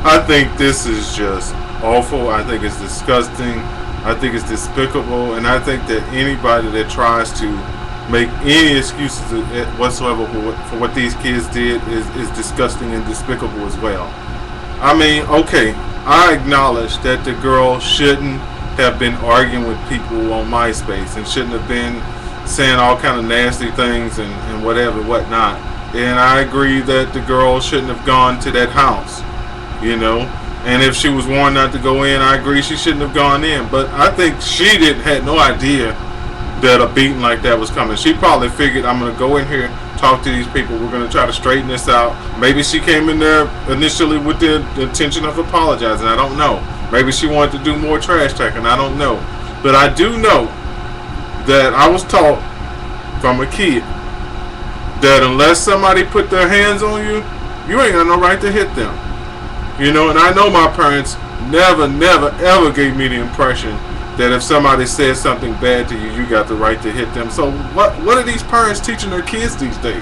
I think this is just awful. I think it's disgusting. I think it's despicable, and I think that anybody that tries to make any excuses whatsoever for what these kids did is disgusting and despicable as well. I mean, okay, I acknowledge that the girl shouldn't have been arguing with people on MySpace and shouldn't have been saying all kind of nasty things and whatnot. And I agree that the girl shouldn't have gone to that house, you know. And if she was warned not to go in, I agree she shouldn't have gone in. But I think she had no idea that a beating like that was coming. She probably figured, I'm going to go in here, talk to these people, we're going to try to straighten this out. Maybe she came in there initially with the intention of apologizing. I don't know. Maybe she wanted to do more trash talking. I don't know. But I do know that I was taught from a kid that unless somebody put their hands on you, you ain't got no right to hit them. You know, and I know my parents never, ever gave me the impression that if somebody says something bad to you, you got the right to hit them. So what are these parents teaching their kids these days?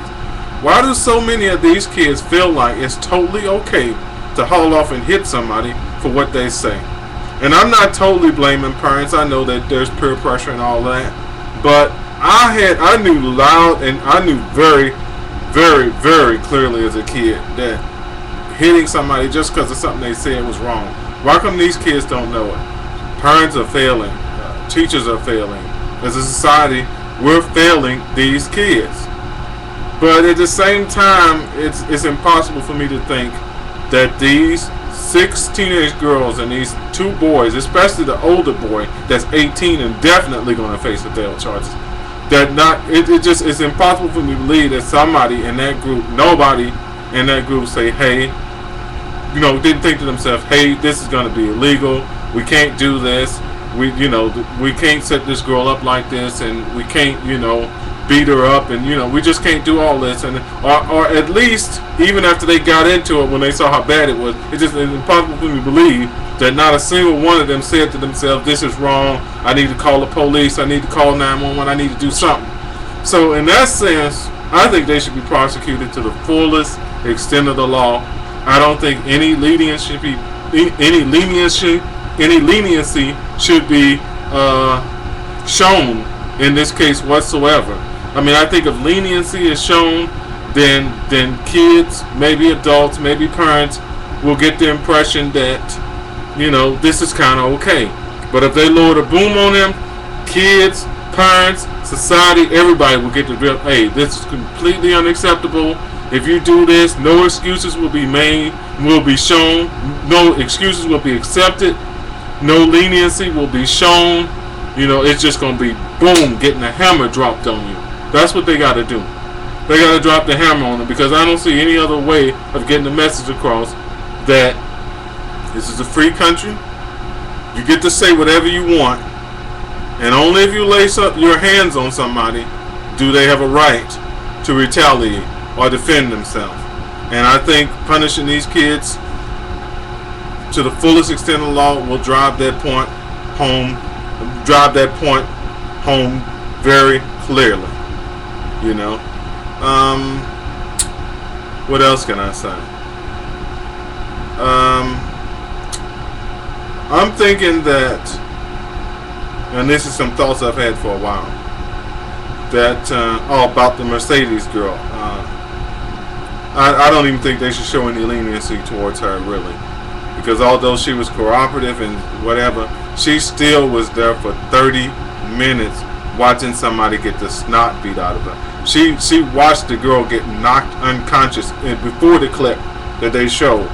Why do so many of these kids feel like it's totally okay to haul off and hit somebody for what they say? And I'm not totally blaming parents. I know that there's peer pressure and all that. But I knew loud and I knew very, very clearly as a kid that hitting somebody just because of something they said was wrong. Why come these kids don't know it? Parents are failing. Teachers are failing. As a society, we're failing these kids. But at the same time, it's impossible for me to think that these 6 teenage girls and these 2 boys, especially the older boy that's 18 and definitely going to face adult charges, it's impossible for me to believe that somebody in that group, nobody in that group say, hey, you know, didn't think to themselves, hey, this is going to be illegal. We can't do this. We can't set this girl up like this, and we can't, beat her up, and we just can't do all this. And or at least even after they got into it, when they saw how bad it was, it's impossible for me to believe that not a single one of them said to themselves, this is wrong. I need to call the police. I need to call 911. I need to do something. So in that sense, I think they should be prosecuted to the fullest extent of the law. I don't think any leniency should be shown in this case whatsoever. I mean, I think if leniency is shown, then kids, maybe adults, maybe parents will get the impression that, this is kind of okay. But if they lower the boom on them, kids, parents, society, everybody will get the real, hey, this is completely unacceptable. If you do this, no excuses will be made, will be shown, no excuses will be accepted, no leniency will be shown. It's just going to be, boom, getting a hammer dropped on you. That's what they got to do. They got to drop the hammer on them, because I don't see any other way of getting the message across that this is a free country. You get to say whatever you want, and only if you lace up your hands on somebody do they have a right to retaliate or defend themselves. And I think punishing these kids to the fullest extent of the law will drive that point home very clearly. What else can I say? I'm thinking that, and this is some thoughts I've had for a while, that about the Mercedes girl. I don't even think they should show any leniency towards her, really, because although she was cooperative and whatever, she still was there for 30 minutes watching somebody get the snot beat out of her. She watched the girl get knocked unconscious before the clip that they showed.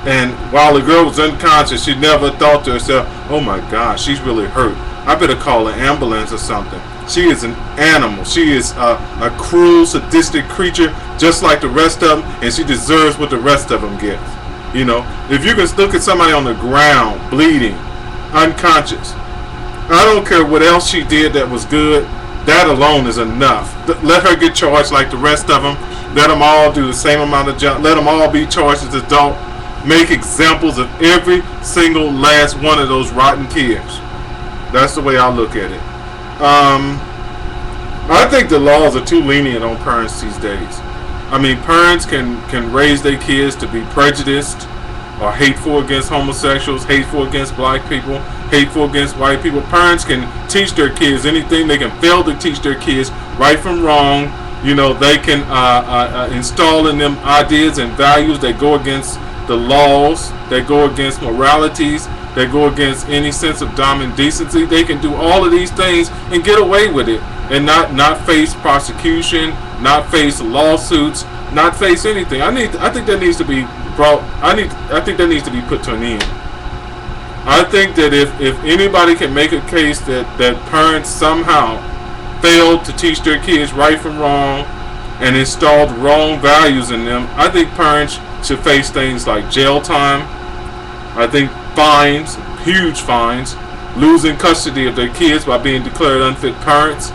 And while the girl was unconscious, she never thought to herself, oh my God, she's really hurt. I better call an ambulance or something. She is an animal. She is a cruel, sadistic creature just like the rest of them, and she deserves what the rest of them get. If you can look at somebody on the ground, bleeding, unconscious, I don't care what else she did that was good, that alone is enough. Let her get charged like the rest of them. Let them all do the same amount of job. Let them all be charged as adults. Make examples of every single last one of those rotten kids. That's the way I look at it. I think the laws are too lenient on parents these days. I mean, parents can raise their kids to be prejudiced, are hateful against homosexuals, hateful against black people, hateful against white people. Parents can teach their kids anything. They can fail to teach their kids right from wrong. They can install in them ideas and values that go against the laws, that go against moralities, that go against any sense of dominant decency. They can do all of these things and get away with it and not face prosecution, not face lawsuits, not face anything. I think that needs to be brought. I think that needs to be put to an end. I think that if anybody can make a case that parents somehow failed to teach their kids right from wrong and installed wrong values in them, I think parents should face things like jail time. I think fines, huge fines, losing custody of their kids by being declared unfit parents,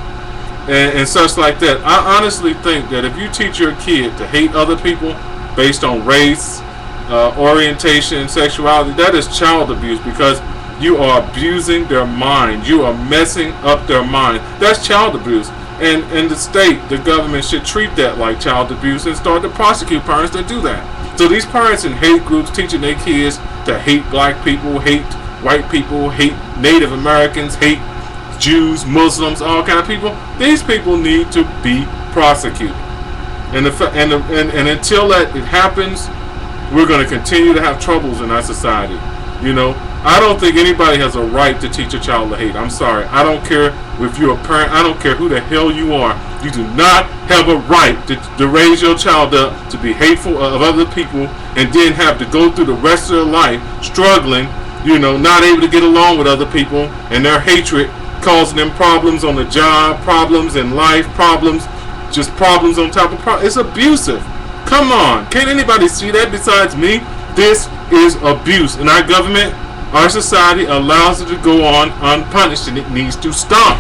and such like that. I honestly think that if you teach your kid to hate other people based on race, orientation, sexuality, that is child abuse, because you are abusing their mind. You are messing up their mind. That's child abuse. And the state, the government should treat that like child abuse and start to prosecute parents that do that. So these parents in hate groups teaching their kids to hate black people, hate white people, hate Native Americans, hate Jews, Muslims, all kind of people, these people need to be prosecuted. And until that it happens, we're going to continue to have troubles in our society. I don't think anybody has a right to teach a child to hate. I'm sorry. I don't care if you're a parent. I don't care who the hell you are. You do not have a right to raise your child up to be hateful of other people and then have to go through the rest of their life struggling, not able to get along with other people, and their hatred causing them problems on the job, problems in life, problems on top of problems. It's abusive. Come on. Can't anybody see that besides me? This is abuse. And our government, our society allows it to go on unpunished, and it needs to stop.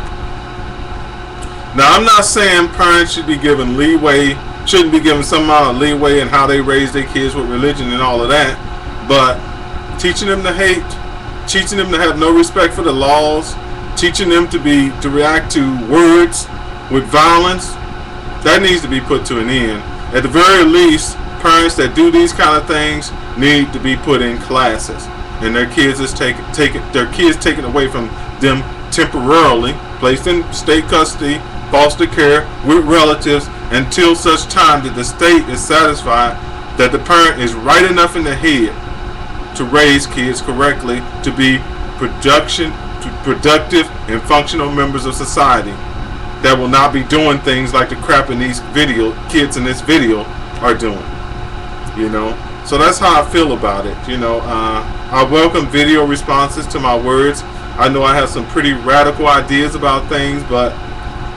Now, I'm not saying parents should be given leeway, shouldn't be given some amount of leeway in how they raise their kids with religion and all of that, but teaching them to hate, teaching them to have no respect for the laws, teaching them to react to words with violence, that needs to be put to an end. At the very least, parents that do these kind of things need to be put in classes, and their kids is taken away from them temporarily, placed in state custody, foster care with relatives, until such time that the state is satisfied that the parent is right enough in the head to raise kids correctly, to be productive and functional members of society that will not be doing things like the crap in these kids in this video are doing. So that's how I feel about it. I welcome video responses to my words. I know I have some pretty radical ideas about things, but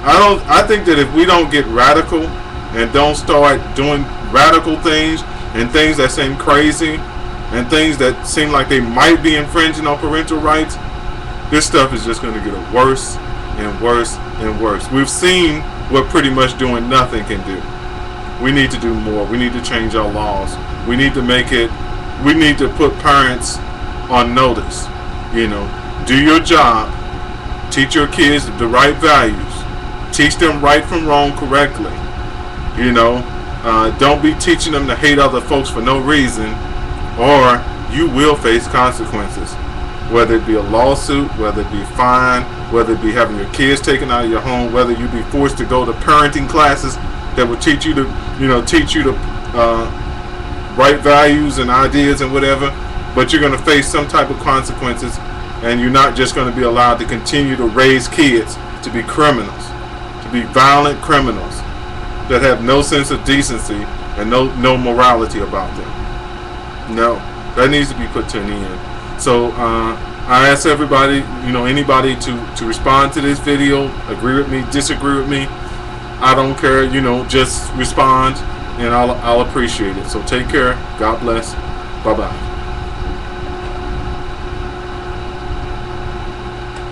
I think that if we don't get radical and don't start doing radical things and things that seem crazy and things that seem like they might be infringing on parental rights, this stuff is just going to get worse and worse and worse. We've seen what pretty much doing nothing can do. We need to do more. We need to change our laws. We need to put parents on notice. Do your job. Teach your kids the right values. Teach them right from wrong correctly. Don't be teaching them to hate other folks for no reason, or you will face consequences. Whether it be a lawsuit, whether it be a fine, whether it be having your kids taken out of your home, whether you be forced to go to parenting classes that will teach you to right values and ideas and whatever, but you're going to face some type of consequences, and you're not just going to be allowed to continue to raise kids to be criminals, to be violent criminals that have no sense of decency and no morality about them. No, that needs to be put to an end. So I ask everybody, anybody to respond to this video, agree with me, disagree with me. I don't care, just respond, and I'll appreciate it. So take care. God bless. Bye-bye.